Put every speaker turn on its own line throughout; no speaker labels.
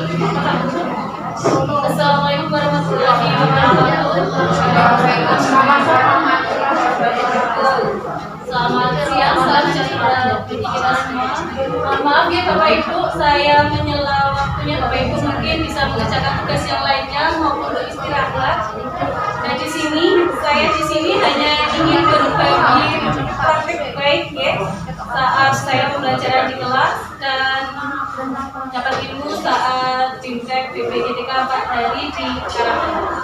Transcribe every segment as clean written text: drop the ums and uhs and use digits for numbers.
Assalamualaikum warahmatullahi wabarakatuh. Selamat siang, salam sejahtera bagi kita semua. Mohon maaf ya Bapak Ibu, saya menyela waktunya Bapak Ibu mungkin bisa mengerjakan tugas yang lainnya maupun beristirahat. Nah di sini hanya ingin berbagi praktik baik ya saat saya pembelajaran di kelas dan dapat ilmu saat BIMTEK BPGTK 4 hari di Karanganyar.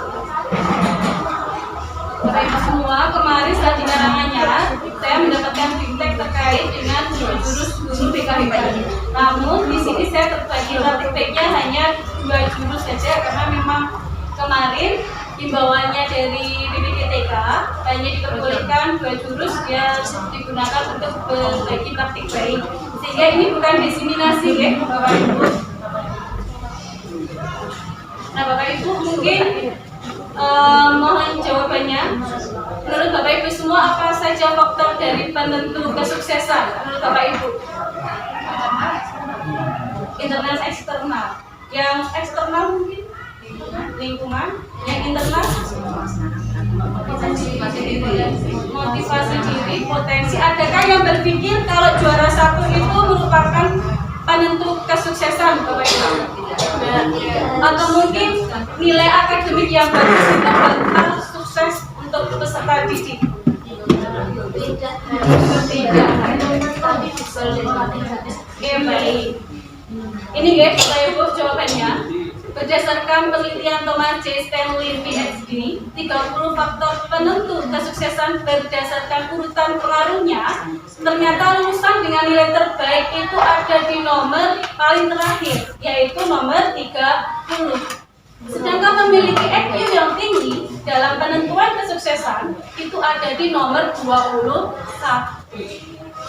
Bapak Ibu semua, kemarin saat di Karanganyar saya mendapatkan BIMTEK terkait dengan jurus guru BKBK. Namun di sini saya terbagi praktiknya hanya 2 jurus saja karena memang kemarin himbauannya dari BPGTK hanya diperbolehkan 2 jurus yang digunakan untuk berbagi praktik baik, sehingga ini bukan diseminasi ya Bapak Ibu. Nah Bapak Ibu mungkin mohon jawabannya. Menurut Bapak Ibu semua apa saja faktor dari penentu kesuksesan menurut Bapak Ibu? Internal eksternal. Yang eksternal mungkin lingkungan, yang internal motivasi diri, potensi. Adakah yang berpikir kalau juara 1 itu merupakan penentu kesuksesan Bapak Ibu? Atau mungkin nilai akademik yang bagus itu bakal sukses untuk peserta didik? Tidak. Oke, baik. Ini guys Bapak Ibu jawabannya. Berdasarkan penelitian Thomas J. Stanley PhD, 30 faktor penentu kesuksesan berdasarkan urutan pengaruhnya, ternyata lulusan dengan nilai terbaik itu ada di nomor paling terakhir, yaitu nomor 30. Sedangkan memiliki IQ yang tinggi dalam penentuan kesuksesan itu ada di nomor 21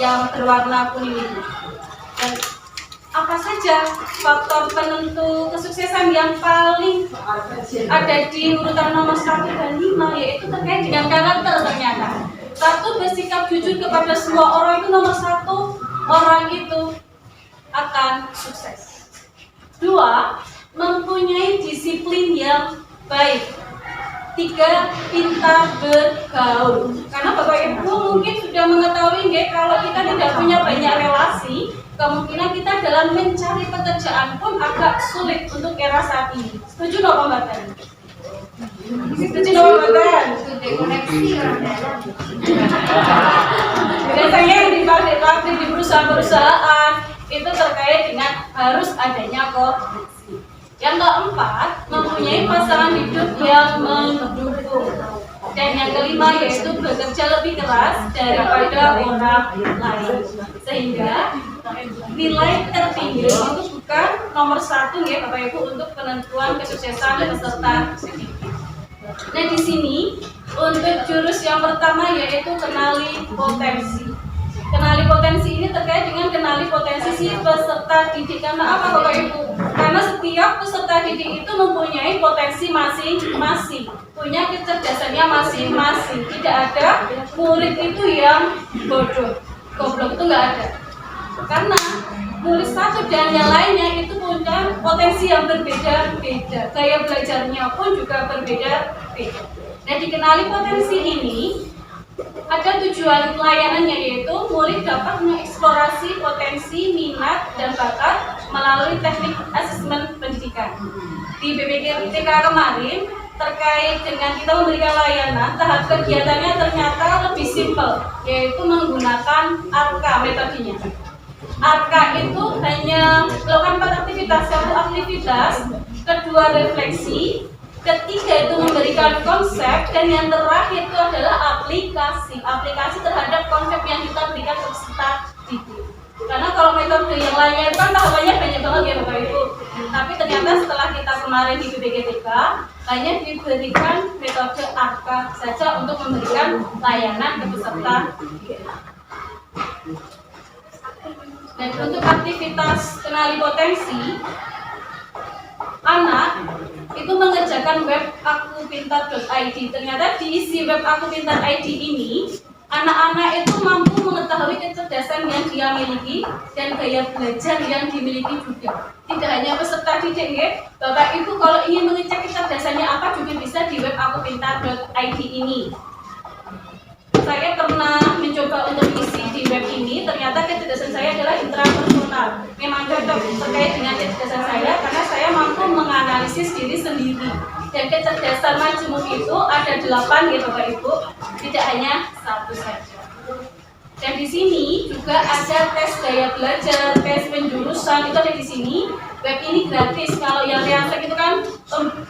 yang berwarna kuning itu. Dan apa saja faktor penentu kesuksesan yang paling ada di urutan nomor 1 dan 5, yaitu terkait dengan karakter ternyata. 1, bersikap jujur kepada semua orang itu nomor 1, orang itu akan sukses. 2, mempunyai disiplin yang baik. 3, pintar bergaul. Karena Bapak Ibu mungkin sudah mengetahui kalau kita tidak punya banyak relasi, kemungkinan kita dalam mencari pekerjaan pun agak sulit untuk era saat ini. Setuju nggak Pak Mbak? Setuju nggak Mbak? Biasanya yang dipakai di perusahaan-perusahaan itu terkait dengan harus adanya koneksi. Yang keempat, mempunyai pasangan hidup yang mendukung. Dan yang kelima yaitu bekerja lebih keras daripada orang lain. Sehingga nilai tertinggi itu bukan nomor 1 ya Bapak Ibu untuk penentuan kesuksesan peserta didik. Nah di sini untuk jurus yang pertama yaitu kenali potensi. Kenali potensi ini terkait dengan kenali potensi si peserta didik. Karena apa Bapak Ibu? Karena setiap peserta didik itu mempunyai potensi masing-masing, punya kecerdasannya masing-masing. Tidak ada murid itu yang bodoh, goblok itu nggak ada. Karena murid satu dan yang lainnya itu punya potensi yang berbeda-beda, gaya belajarnya pun juga berbeda-beda. Nah dikenali potensi ini ada tujuan layanannya, yaitu murid dapat mengeksplorasi potensi, minat, dan bakat melalui teknik asesmen pendidikan. Di BPGTK kemarin terkait dengan kita memberikan layanan, tahap kegiatannya ternyata lebih simpel, yaitu menggunakan ARKA metodenya. ARKA itu hanya melakukan 4 aktivitas. 1 aktivitas, kedua refleksi, ketiga itu memberikan konsep, dan yang terakhir itu adalah aplikasi terhadap konsep yang kita berikan ke peserta didik. Karena kalau metode yang lainnya itu kan tahapannya banyak banget ya Bapak Ibu. Tapi ternyata setelah kita kemarin di BPGTK hanya diberikan metode ARKA saja untuk memberikan layanan ke peserta didik. Dan untuk aktivitas kenali potensi, anak itu mengerjakan web akupintar.id. Ternyata di isi web akupintar.id ini, anak-anak itu mampu mengetahui kecerdasan yang dia miliki dan gaya belajar yang dimiliki juga. tidak hanya peserta didik nggih, Bapak Ibu kalau ingin mengecek kecerdasannya apa juga bisa di web akupintar.id ini. Saya pernah mencoba untuk isi di web ini, ternyata kecerdasan saya adalah intrapersonal. Memang cocok terkait dengan kecerdasan saya karena saya mampu menganalisis diri sendiri. Dan kecerdasan majemuk itu ada 8 ya Bapak Ibu, tidak hanya satu saja. Dan di sini juga ada tes gaya belajar, tes penjurusan itu ada di sini. Web ini gratis. Kalau yang Riansek itu kan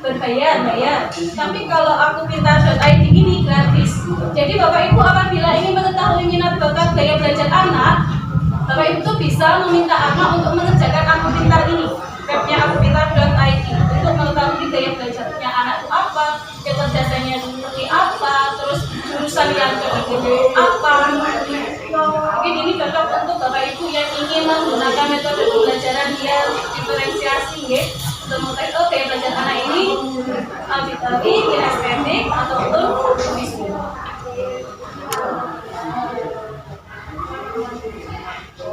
berbayar. Tapi kalau akupintar.id ini gratis. Jadi Bapak Ibu apabila ingin mengetahui minat bakat gaya belajar anak, Bapak Ibu tuh bisa meminta anak untuk mengerjakan akupintar ini. Webnya akupintar.id untuk mengetahui gaya belajarnya anak itu apa, kecerdasannya seperti apa, terus jurusan yang cocok itu apa. Mungkin ini cocok untuk Bapak Ibu yang ingin menggunakan metode pembelajaran yang diferensiasi ya, untuk mengetahui gaya belajar anak ini auditory, kinestetik ataupun visual.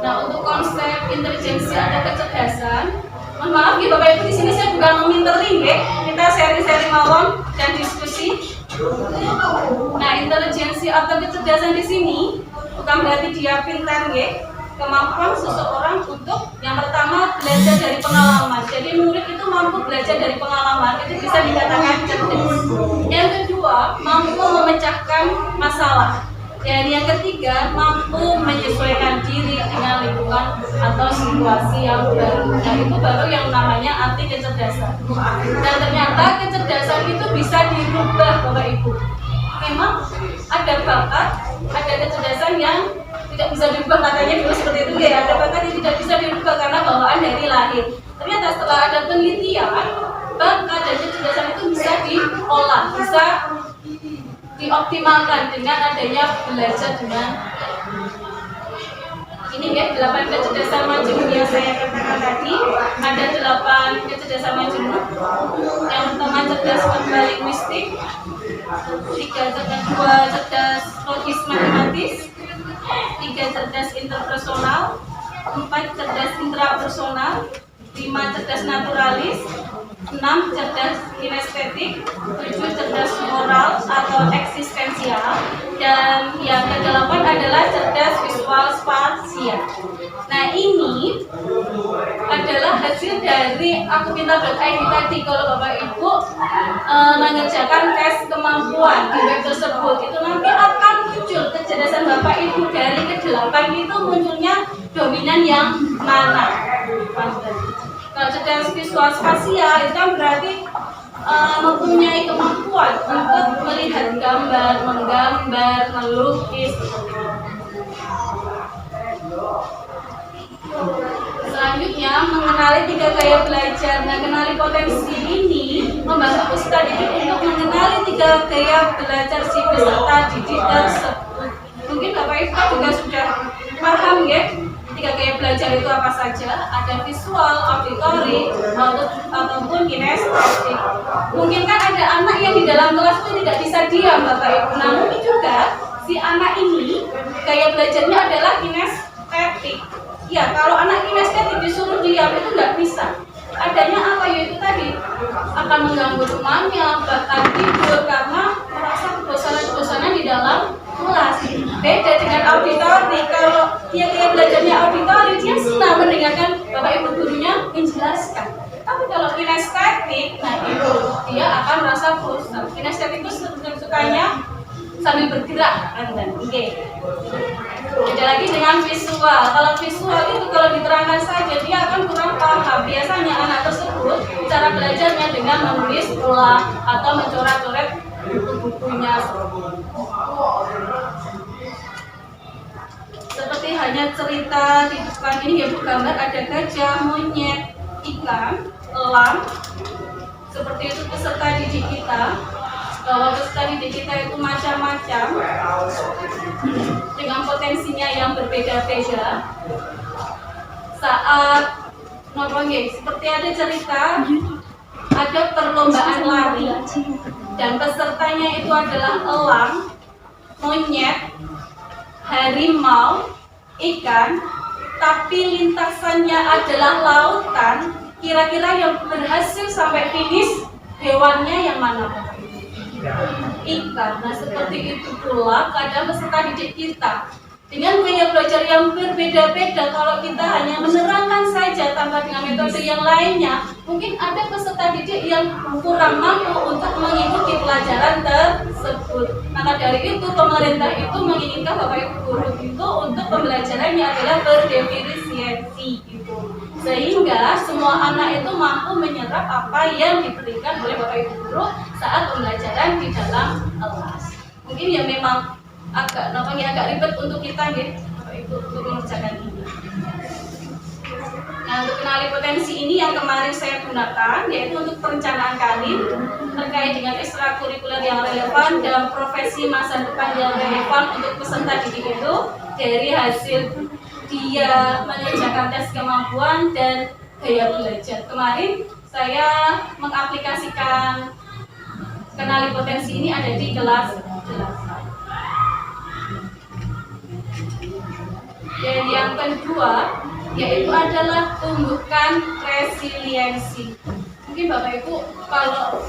Nah, untuk konsep intelijensi atau kecerdasan, mohon maaf ya Bapak Ibu, di sini saya bukan memintering ya, kita sharing-sharing mawon dan diskusi. Nah, intelijensi atau kecerdasan di sini bukan berarti dia pintar ya. Kemampuan seseorang untuk yang pertama belajar dari pengalaman. Jadi murid itu mampu belajar dari pengalaman, itu bisa dikatakan cerdas. Yang kedua, mampu memecahkan masalah. Dan yang ketiga, mampu menyesuaikan diri dengan lingkungan atau situasi yang baru. Nah, itu baru yang namanya arti kecerdasan. Dan ternyata kecerdasan itu bisa dirubah Bapak Ibu. Memang ada bakat, ada kecerdasan yang tidak bisa dirubah, katanya dulu seperti itu ya. Ada bakat yang tidak bisa dirubah karena bawaan dari lahir. Ternyata setelah ada penelitian, bakat dan kecerdasan itu bisa diolah, bisa dioptimalkan dengan adanya belajar dengan ini ya, 8 kecerdasan majemuk yang saya katakan tadi. Ada 8 kecerdasan majemuk. Yang pertama cerdas verbal linguistik, 2 cerdas logis matematis, 3 cerdas interpersonal, 4 cerdas intrapersonal, 5 cerdas naturalis, 6 cerdas kinestetik, 7 cerdas moral atau eksistensial, dan yang ke-8 adalah cerdas visual spasial. Nah, ini adalah hasil dari akupintar.id tadi. Kalau Bapak Ibu mengerjakan tes kemampuan di web tersebut, itu nanti akan muncul kecerdasan Bapak Ibu. Dari ke-8 itu munculnya dominan yang mana? Kalau cerdas visual spasial itu kan berarti mempunyai kemampuan untuk melihat gambar, menggambar, melukis. Selanjutnya mengenali 3 gaya belajar. Nah, kenali potensi ini membantu peserta didik untuk mengenali 3 gaya belajar si peserta didik tersebut. Mungkin Bapak Ibu juga sudah paham ya, 3 gaya belajar itu apa saja. Ada visual, auditory, ataupun kinestetik. Mungkin kan ada anak yang di dalam kelas itu tidak bisa diam Bapak Ibu. Nah, mungkin juga si anak ini gaya belajarnya adalah kinestetik. Ya, kalau anak kinestetik disuruh diam itu nggak bisa. Adanya apa, yaitu tadi akan mengganggu temannya, bahkan tidur karena merasa kebosanan-kebosanan di dalam kelas. Beda dengan auditori. Kalau dia belajarnya auditori, dia senang mendengarkan Bapak Ibu gurunya menjelaskan. Tapi kalau kinestetik, nah itu dia akan merasa bosan. Kinestetik itu sukanya sambil bergerak, kan? Oke. Beda lagi dengan visual. Kalau visual itu kalau diterangkan saja dia akan kurang paham. Biasanya anak tersebut cara belajarnya dengan menulis ulang atau mencoret-coret buku-bukunya. Seperti hanya cerita di depan ini ya, gambar ada gajah, monyet, ikan, elang. Seperti itu peserta didik kita. Bahwa peserta didik kita itu macam-macam dengan potensinya yang berbeda-beda. Saat seperti ada cerita, ada perlombaan lari dan pesertanya itu adalah elang, monyet, harimau, ikan, tapi lintasannya adalah lautan. Kira-kira yang berhasil sampai finish hewannya yang mana Bapak Ibu? Ikan. Nah seperti itu pula keadaan peserta didik kita. Dengan gaya belajar yang berbeda-beda, kalau kita hanya menerangkan saja tanpa dengan metode yang lainnya, mungkin ada peserta didik yang kurang mampu untuk mengikuti pelajaran tersebut. Maka dari itu, pemerintah itu menginginkan Bapak Ibu guru itu untuk pembelajarannya adalah berdefisiensi gitu. Sehingga semua anak itu mampu menyerap apa yang diberikan oleh Bapak Ibu guru saat pembelajaran di dalam kelas. Mungkin ya memang agak ribet untuk kita ya, Bapak Ibu, untuk mengerjakan ini. Nah, untuk kenali potensi ini yang kemarin saya gunakan yaitu untuk perencanaan karir terkait dengan ekstrakurikuler yang relevan dan profesi masa depan yang relevan untuk peserta didik itu dari hasil dia mengerjakan tes kemampuan dan gaya belajar. Kemarin saya mengaplikasikan kenali potensi ini ada di kelas 8. Dan yang kedua yaitu adalah tumbuhkan resiliensi. Mungkin Bapak Ibu kalau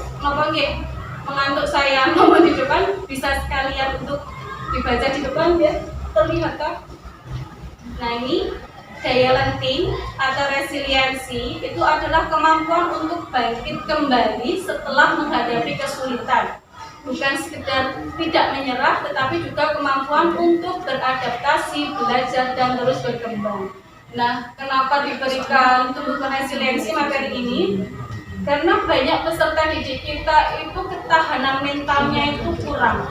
mengantuk saya ngomong di depan bisa sekalian untuk dibaca di depan ya, terlihat kan? Nah ini daya lenting atau resiliensi itu adalah kemampuan untuk bangkit kembali setelah menghadapi kesulitan. Bukan sekedar tidak menyerah, tetapi juga kemampuan untuk beradaptasi, belajar, dan terus berkembang. Nah, kenapa diberikan tumbuhkan resiliensi materi ini? Karena banyak peserta didik kita itu ketahanan mentalnya itu kurang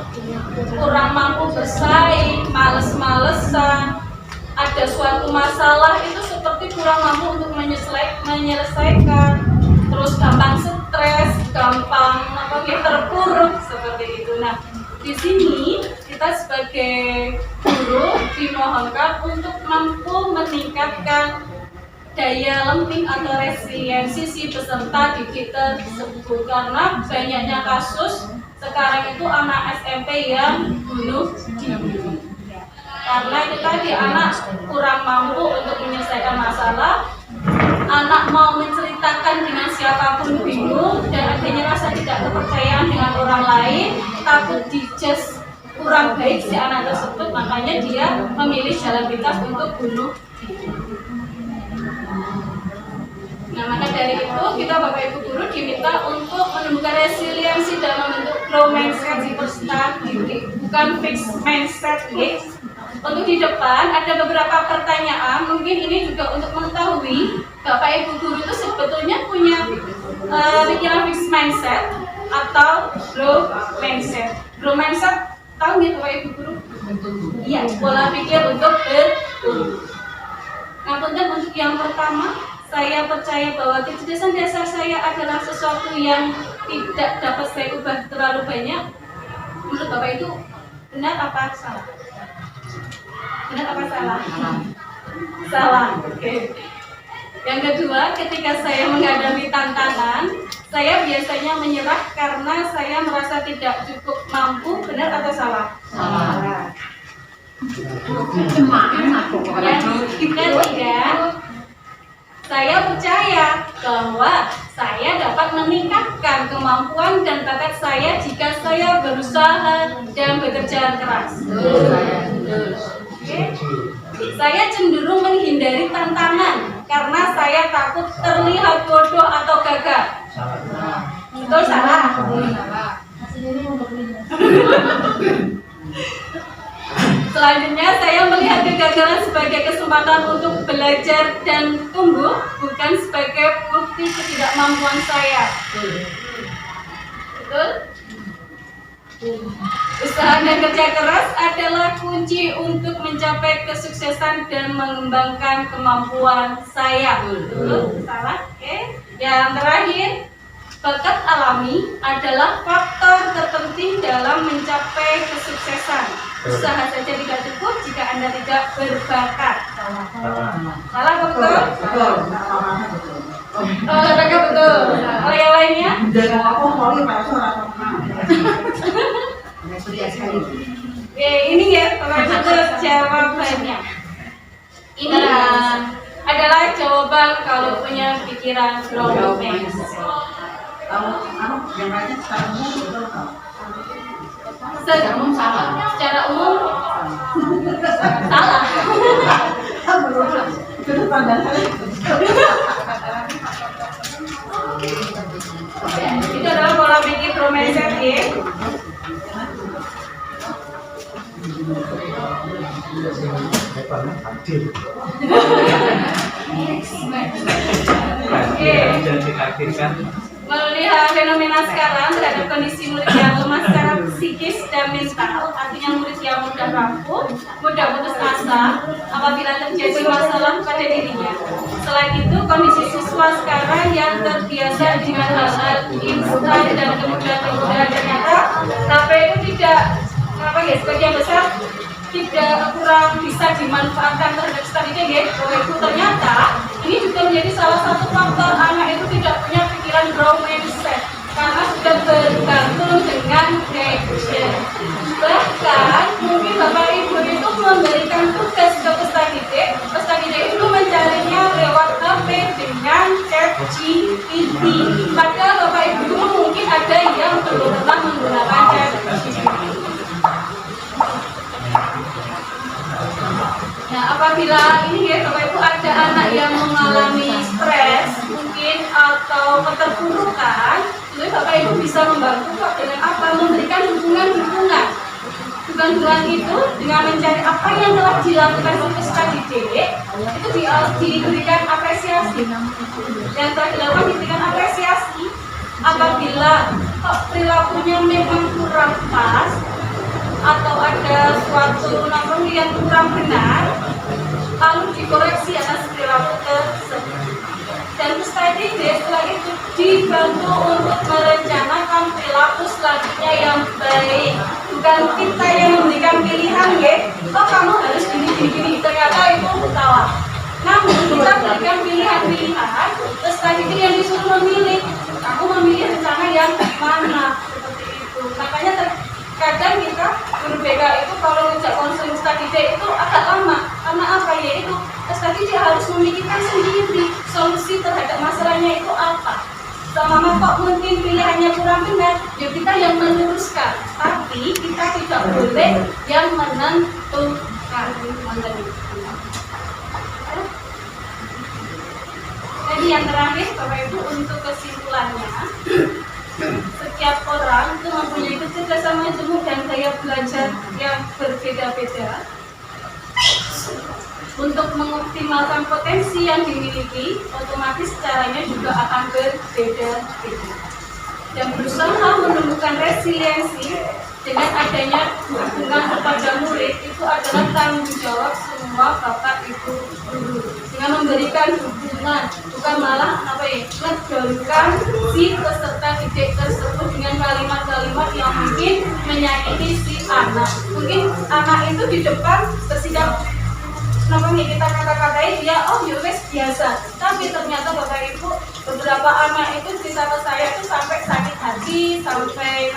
mampu bersaing, males-malesan, ada suatu masalah itu seperti kurang mampu untuk menyelesaikan, terus gampang stres, gampang terpuruk seperti itu. Nah, di sini kita sebagai guru dimohonkan untuk mampu meningkatkan daya lenting atau resiliensi si peserta didik tersebut, karena banyaknya kasus sekarang itu anak SMP yang bunuh diri. Karena itu tadi anak kurang mampu untuk menyelesaikan masalah, anak mau menceritakan dengan siapapun bingung, dan adanya rasa tidak kepercayaan dengan orang lain, takut dijudge kurang baik si anak tersebut, makanya dia memilih jalan pintas untuk bunuh diri. Nah, maka dari itu kita Bapak Ibu guru diminta untuk menumbuhkan resiliensi dan membentuk growth mindset si peserta didik, bukan fixed mindset ya. Untuk di depan ada beberapa pertanyaan, mungkin ini juga untuk mengetahui Bapak Ibu guru itu sebetulnya punya pikiran fixed mindset atau growth mindset. Growth mindset tahu nggak Bapak Ibu guru? Iya, pola pikir untuk bertumbuh. Nah, untuk yang pertama, saya percaya bahwa kecerdasan dasar saya adalah sesuatu yang tidak dapat saya ubah terlalu banyak. Menurut Bapak itu benar apa salah? Benar apa salah? Salah. Oke. Yang kedua, ketika saya menghadapi tantangan, saya biasanya menyerah karena saya merasa tidak cukup mampu. Benar atau salah? Salah. Yang ketiga, saya percaya bahwa saya dapat meningkatkan kemampuan dan bakat saya jika saya berusaha dan bekerja keras. Okay. Saya cenderung menghindari tantangan karena saya takut terlihat bodoh atau gagal. Betul salah? Selanjutnya, saya melihat kegagalan sebagai kesempatan untuk belajar dan tumbuh, bukan sebagai bukti ketidakmampuan saya. Betul? Usaha dan kerja keras adalah kunci untuk mencapai kesuksesan dan mengembangkan kemampuan saya. Betul? Salah? Oke. Yang terakhir, bakat alami adalah faktor terpenting dalam mencapai kesuksesan. Usaha saja tidak cukup jika Anda tidak berbakat. Salah apa betul? Betul. Olahraga betul. Kalau yang lainnya? Oke, ini ya Bapak Ibu jawabannya. Ini adalah jawaban kalau punya pikiran romance. Secara umum salah. Itu adalah pola pikir romance ya. Melihat fenomena sekarang terhadap kondisi murid yang lemah secara psikis dan mental, artinya murid yang mudah rapuh, mudah putus asa apabila terjadi masalah pada dirinya. Selain itu, kondisi siswa sekarang yang terbiasa dengan hal-hal instan dan kemudahan ternyata HP itu tidak sebagian besar tidak kurang bisa dimanfaatkan terhadap studinya ya. Itu ternyata ini juga menjadi salah satu faktor anak itu tidak punya pikiran growth mindset karena sudah bergantung dengan gadget. Bahkan mungkin bapak ibu itu memberikan tugas ke peserta didik itu mencarinya lewat HP dengan ChatGPT. Padahal bapak ibu mungkin ada yang belum pernah menggunakan ChatGPT. Nah, apabila ini ya Bapak Ibu ada anak yang mengalami stres mungkin atau keterpurukan, jadi Bapak Ibu bisa membantu kok dengan apa? Memberikan dukungan itu dengan mencari apa yang telah dilakukan peserta didik itu diberikan apresiasi. Yang telah dilakukan diberikan apresiasi. Apabila kok perilakunya memang kurang pas atau ada suatu namun yang kurang benar, lalu dikoreksi atas perilaku tersebut. Dan peserta didik setelah itu dibantu untuk merencanakan perilaku selanjutnya yang baik. Bukan kita yang memberikan pilihan ya, oh kamu harus gini, ternyata itu salah. Namun kita berikan pilihan, peserta didik yang disuruh memilih, kamu memilih rencana yang mana, seperti itu. Makanya kadang kita guru BK itu kalau ngejak konseling study day itu agak lama karena apa ya itu study day harus memikirkan sendiri solusi terhadap masalahnya itu apa. Sama kok mungkin pilihannya kurang benar, ya kita yang meluruskan, tapi kita tidak boleh yang menentukan. Jadi yang terakhir Bapak Ibu untuk kesimpulannya, setiap orang itu mempunyai kecerdasan jemuk dan gaya belajar yang berbeda-beda. Untuk mengoptimalkan potensi yang dimiliki, otomatis caranya juga akan berbeda-beda. Dan berusaha menemukan resiliensi dengan adanya dukungan kepada murid itu adalah tanggung jawab semua bapak ibu guru. Dengan memberikan dukungan, bukan malah ngedorkan si peserta didik tersebut dengan kalimat-kalimat yang mungkin menyakiti si anak. Mungkin anak itu di depan bersikap kita kata-katain dia wes biasa, tapi ternyata bapak ibu beberapa anak itu cerita ke saya itu sampai sakit hati, sampai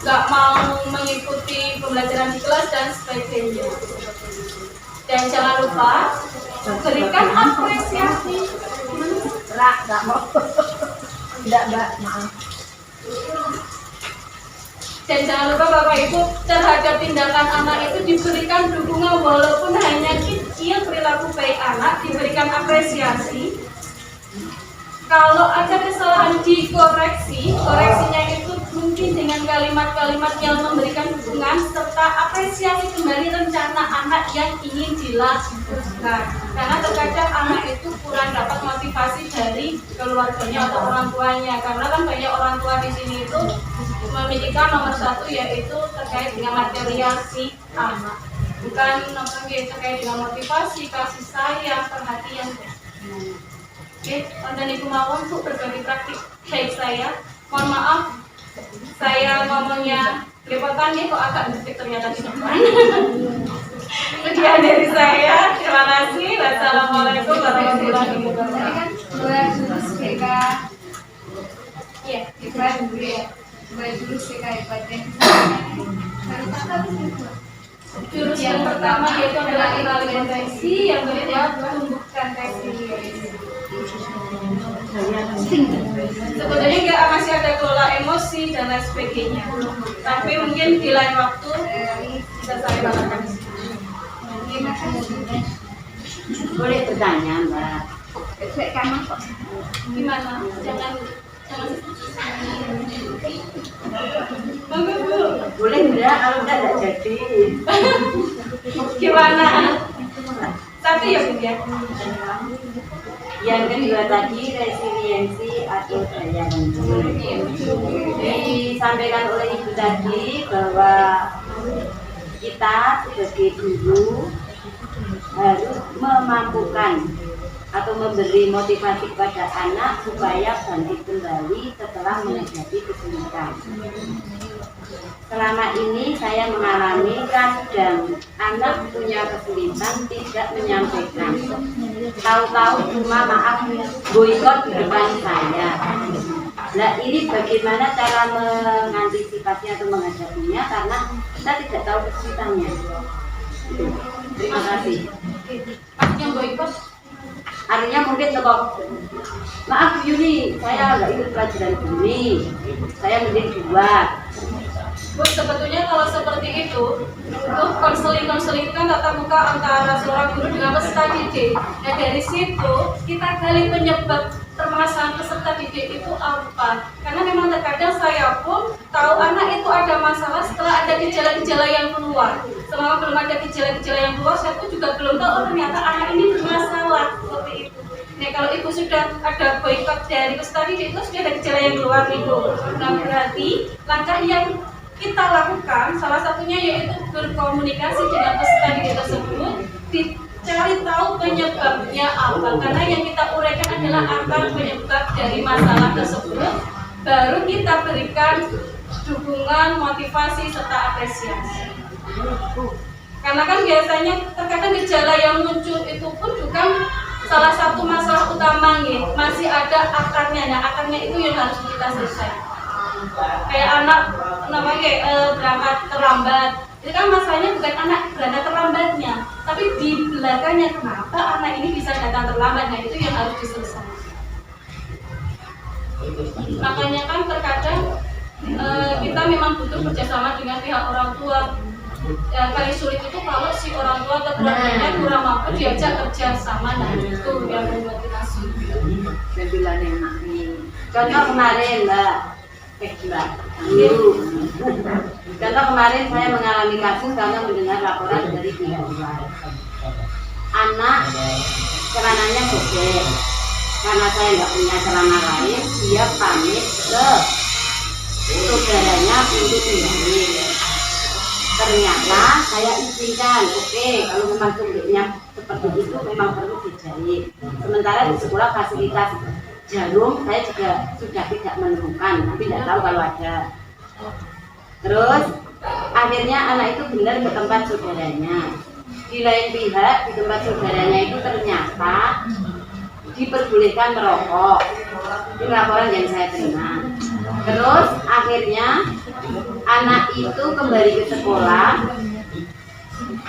nggak mau mengikuti pembelajaran di kelas dan sebagainya. Dan jangan lupa berikan apresiasi. Nggak mau. Tidak, Mbak, maaf. Dan jangan lupa Bapak Ibu terhadap tindakan anak itu diberikan dukungan walaupun hanya kecil perilaku baik anak diberikan apresiasi. Kalau ada kesalahan dikoreksi, koreksinya itu mungkin dengan kalimat-kalimat yang memberikan dukungan serta apresiasi kembali rencana anak yang ingin dilakukan. Karena terkadang anak itu kurang dapat motivasi dari keluarganya atau orang tuanya. Karena kan banyak orang tua di sini itu memikirkan nomor satu yaitu terkait dengan material si anak, bukan terkait dengan motivasi, kasih sayang, perhatian. Oke, dan Ibu Mawon untuk berbagi praktik baik saya. Mohon maaf, saya ngomongnya belepotan nih kok agak detik ternyata di depan. Sekian dari saya, terima kasih. Wassalamualaikum warahmatullahi wabarakatuh.
Dua jurus BK,
Iya,
hebat dulu ya. Dua jurus BK hebat dan
jurus yang pertama yaitu adalah kenali potensi, yang kedua tumbuhkan
dan resiliensi.
Sebetulnya nggak masih ada kelola emosi dan lain sebagainya. Tapi mungkin di lain waktu bisa saya bawakan di sini.
Terima kasih.
Boleh bertanya, Mbak?
Gimana? Jangan Monggo, Bu.
Boleh enggak? Kalau enggak jadi.
Gimana? Tapi ya, Bu ya.
Yang kedua tadi resiliensi atau daya bangkit. Disampaikan oleh Ibu tadi bahwa kita sebagai guru harus memampukan atau memberi motivasi kepada anak supaya bangkit kembali setelah menghadapi kesulitan. Selama ini saya mengalami kadang anak punya kesulitan tidak menyampaikan. Tahu-tahu cuma maaf boikot di depan saya. Nah ini bagaimana cara mengantisipasi atau menghadapinya karena kita tidak tahu kesulitannya. Terima kasih.
Maksudnya boikot?
Artinya mungkin kalau maaf Bu Yuni, saya nggak ikut pelajaran ini, saya mending buat.
Bu, sebetulnya kalau seperti itu konseling itu kan tatap muka antara seorang guru dengan peserta didik. Nah dari situ kita gali penyebab permasalahan peserta didik itu apa. Karena memang terkadang saya pun tahu anak itu ada masalah setelah ada gejala-gejala yang keluar. Selama belum ada gejala-gejala yang keluar, saya pun juga belum tahu ternyata anak ini bermasalah seperti itu. Nah kalau ibu sudah ada boikot dari peserta didik itu sudah ada gejala yang keluar ibu. Nah berarti langkah yang kita lakukan salah satunya yaitu berkomunikasi dengan peserta didik tersebut, dicari tahu penyebabnya apa, karena yang kita uraikan adalah akar penyebab dari masalah tersebut, baru kita berikan dukungan, motivasi serta apresiasi. Karena kan biasanya terkadang gejala yang muncul itu pun juga salah satu masalah utamanya masih ada akarnya. Nah akarnya itu yang harus kita selesaikan. Kayak anak berangkat terlambat, itu kan masalahnya bukan anak berangkat terlambatnya, tapi di belakangnya kenapa anak ini bisa datang terlambat. Nah itu yang harus diselesaikan. Makanya kan terkadang kita memang butuh kerjasama dengan pihak orang tua. Paling sulit itu kalau si orang tua atau keluarganya kurang mampu diajak kerja sama. Nah itu yang memotivasi.
Contoh kemarin Mbak. Contoh kemarin saya mengalami kasus karena mendengar laporan dari pihak luar. Anak celananya sobek. Karena saya nggak punya celana lain, dia pamit ke saudaranya untuk pindahin. Ternyata saya izinkan, oke, kalau memang sobeknya seperti itu memang perlu dijahit. Sementara di sekolah fasilitas jarum saya juga sudah tidak menemukan, tapi tidak tahu kalau ada. Terus akhirnya anak itu benar ke tempat saudaranya. Di lain pihak di tempat saudaranya itu ternyata diperbolehkan merokok. Ini laporan yang saya terima. Terus akhirnya anak itu kembali ke sekolah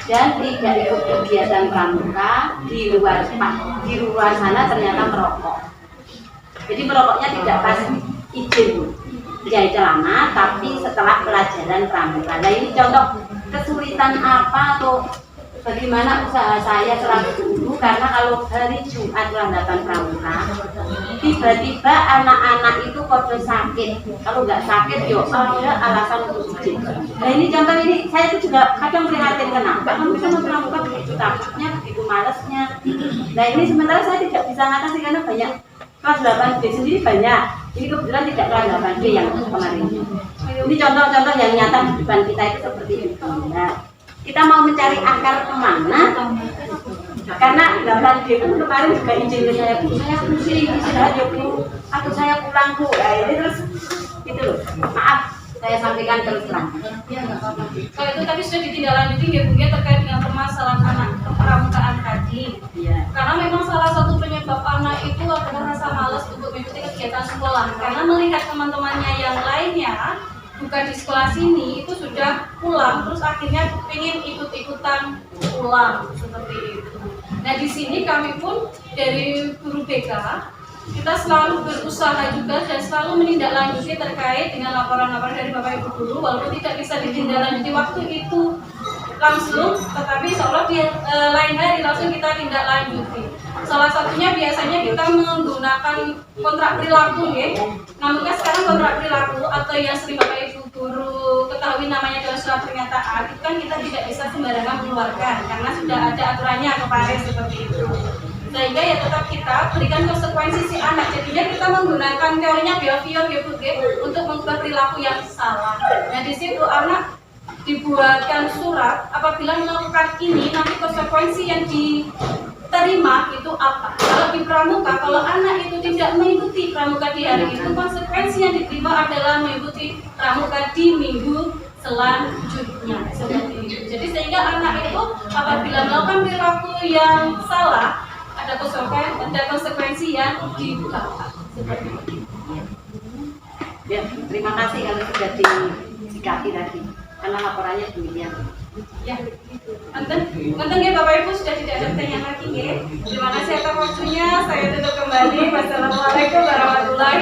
dan tidak ikut kegiatan pramuka. Di luar sana ternyata merokok. Jadi merokoknya tidak pas izin jahit celana, tapi setelah pelajaran pramuka. Nah ini contoh kesulitan apa atau bagaimana usaha saya selaku guru, karena kalau hari Jumat landapan pramuka, tiba-tiba anak-anak itu kode sakit. Kalau nggak sakit, yo ada alasan untuk izin. Nah ini contoh ini saya itu juga kadang prihatin kenapa kan bisa pramuka begitu takutnya, begitu malesnya. Nah ini sementara saya tidak bisa ngatasi karena banyak kelas 8B sendiri banyak. Ini kebetulan tidak kelas 8B yang kemarin. Ini contoh-contoh yang nyata di depan kita itu seperti itu. Nah, kita mau mencari akar kemana? Karena 8B itu kemarin juga izin ke saya, Bu, saya pusing, istirahat ya Bu, atau saya pulang Bu. Nah, ini terus gitu loh. Maaf, saya sampaikan terus terang.
Ya nggak apa-apa. Kalau itu tadi sudah ditindaklanjuti ya Bu ya, terkait dengan permasalahan anak pramukaan tadi.
Iya.
Karena memang salah satu penyebab anak itu adalah rasa malas untuk mengikuti kegiatan sekolah. Karena melihat teman-temannya yang lainnya bukan di sekolah sini itu sudah pulang terus akhirnya ingin ikut-ikutan pulang seperti itu. Nah di sini kami pun dari guru BK kita selalu berusaha juga dan selalu menindaklanjuti terkait dengan laporan-laporan dari Bapak Ibu guru walaupun tidak bisa ditindaklanjuti waktu itu langsung, tetapi insya Allah di lain hari langsung kita tindak lanjuti. Salah satunya biasanya kita menggunakan kontrak perilaku ya. Namun kan sekarang kontrak perilaku atau yang sering Bapak Ibu guru ketahui namanya adalah surat pernyataan, itu kan kita tidak bisa sembarangan mengeluarkan karena sudah ada aturannya kemarin seperti itu. Sehingga ya tetap kita berikan konsekuensi si anak. Jadinya kita menggunakan teorinya behavior ya Bu untuk mengubah perilaku yang salah. Nah di situ anak dibuatkan surat apabila melakukan ini nanti konsekuensi yang diterima itu apa. Kalau di pramuka, kalau anak itu tidak mengikuti pramuka di hari itu, konsekuensi yang diterima adalah mengikuti pramuka di minggu selanjutnya seperti itu. Jadi sehingga anak itu apabila melakukan perilaku yang salah ada konsekuensi yang dibuka seperti itu.
Ya, terima kasih kalau sudah disikapi tadi. Karena laporannya demikian.
Ya, Enten ya Bapak Ibu sudah tidak ada pertanyaan lagi ya. Terima kasih atas waktunya. Saya tutup kembali. Wassalamualaikum warahmatullahi